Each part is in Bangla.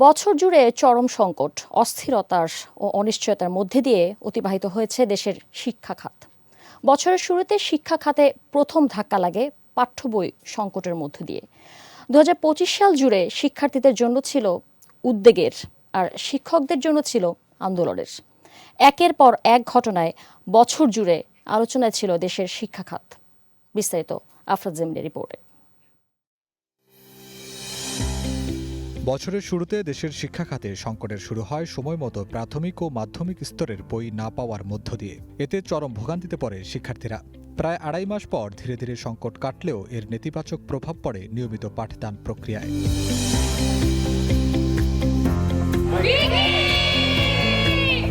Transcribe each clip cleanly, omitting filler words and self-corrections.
বছর জুড়ে চরম সংকট, অস্থিরতার ও অনিশ্চয়তার মধ্যে দিয়ে অতিবাহিত হয়েছে দেশের শিক্ষা খাত। বছরের শুরুতে শিক্ষা খাতে প্রথম ধাক্কা লাগে পাঠ্য বই সংকটের মধ্য দিয়ে। 2025 সাল জুড়ে শিক্ষার্থীদের জন্য ছিল উদ্বেগের, আর শিক্ষকদের জন্য ছিল আন্দোলনের। একের পর এক ঘটনায় বছর জুড়ে আলোচনায় ছিল দেশের শিক্ষা খাত। বিস্তারিত আফরাজ জেমিনের রিপোর্টে। বছরের শুরুতে দেশের শিক্ষা খাতে সংকটের শুরু হয় সময়মতো প্রাথমিক ও মাধ্যমিক স্তরের বই না পাওয়ার মধ্য দিয়ে। এতে চরম ভোগান্তিতে পড়ে শিক্ষার্থীরা। প্রায় আড়াই মাস পর ধীরে ধীরে সংকট কাটলেও এর নেতিবাচক প্রভাব পড়ে নিয়মিত পাঠদান প্রক্রিয়ায়।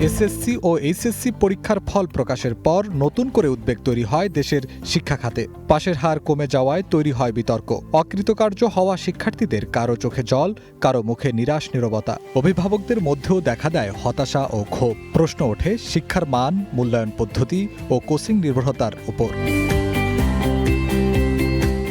এসএসসি ও এইচএসসি পরীক্ষার ফল প্রকাশের পর নতুন করে উদ্বেগ তৈরি হয় দেশের শিক্ষা খাতে। পাশের হার কমে যাওয়ায় তৈরি হয় বিতর্ক। অকৃতকার্য হওয়া শিক্ষার্থীদের কারো চোখে জল, কারো মুখে নিরাশ নীরবতা। অভিভাবকদের মধ্যেও দেখা দেয় হতাশা ও ক্ষোভ। প্রশ্ন ওঠে শিক্ষার মান, মূল্যায়ন পদ্ধতি ও কোচিং নির্ভরতার উপর।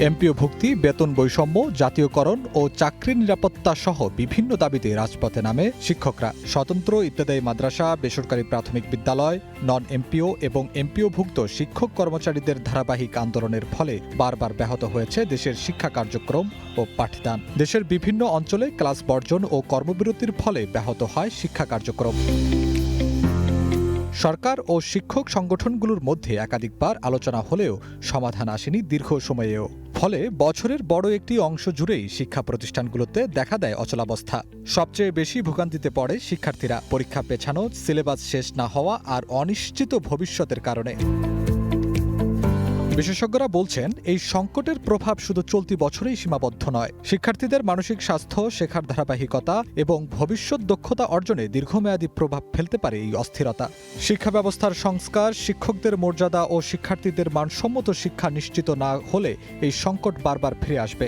এমপিও ভুক্তি, বেতন বৈষম্য, জাতীয়করণ ও চাকরির নিরাপত্তা সহ বিভিন্ন দাবিতে রাজপথে নামে শিক্ষকরা। স্বতন্ত্র ইত্যাদি মাদ্রাসা, বেসরকারি প্রাথমিক বিদ্যালয়, নন এমপিও এবং এমপিওভুক্ত শিক্ষক কর্মচারীদের ধারাবাহিক আন্দোলনের ফলে বারবার ব্যাহত হয়েছে দেশের শিক্ষা কার্যক্রম ও পাঠদান। দেশের বিভিন্ন অঞ্চলে ক্লাস বর্জন ও কর্মবিরতির ফলে ব্যাহত হয় শিক্ষা কার্যক্রম। সরকার ও শিক্ষক সংগঠনগুলোর মধ্যে একাধিকবার আলোচনা হলেও সমাধান আসেনি দীর্ঘ সময়েও। ফলে বছরের বড় একটি অংশ জুড়েই শিক্ষা প্রতিষ্ঠানগুলোতে দেখা দেয় অচলাবস্থা। সবচেয়ে বেশি ভোগান্তিতে পড়ে শিক্ষার্থীরা। পরীক্ষা পেছানো, সিলেবাস শেষ না হওয়া আর অনিশ্চিত ভবিষ্যতের কারণে। বিশেষজ্ঞরা বলছেন, এই সংকটের প্রভাব শুধু চলতি বছরেই সীমাবদ্ধ নয়। শিক্ষার্থীদের মানসিক স্বাস্থ্য, শেখার ধারাবাহিকতা এবং ভবিষ্যৎ দক্ষতা অর্জনে দীর্ঘমেয়াদী প্রভাব ফেলতে পারে এই অস্থিরতা। শিক্ষা ব্যবস্থার সংস্কার, শিক্ষকদের মর্যাদা ও শিক্ষার্থীদের মানসম্মত শিক্ষা নিশ্চিত না হলে এই সংকট বারবার ফিরে আসবে।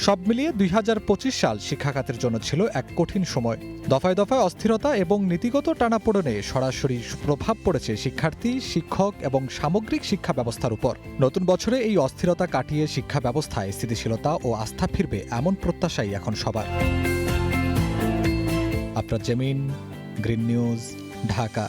সব মিলিয়ে 2025 সাল শিক্ষা খাতের জন্য ছিল এক কঠিন সময়। দফায় দফায় অস্থিরতা এবং নীতিগত টানাপোড়েনে সরাসরি প্রভাব পড়েছে শিক্ষার্থী, শিক্ষক এবং সামগ্রিক শিক্ষা ব্যবস্থার উপর। নতুন বছরে এই অস্থিরতা কাটিয়ে শিক্ষা ব্যবস্থায় স্থিতিশীলতা ও আস্থা ফিরবে, এমন প্রত্যাশাই এখন সবার। Afraz Jemin, Green News, Dhaka.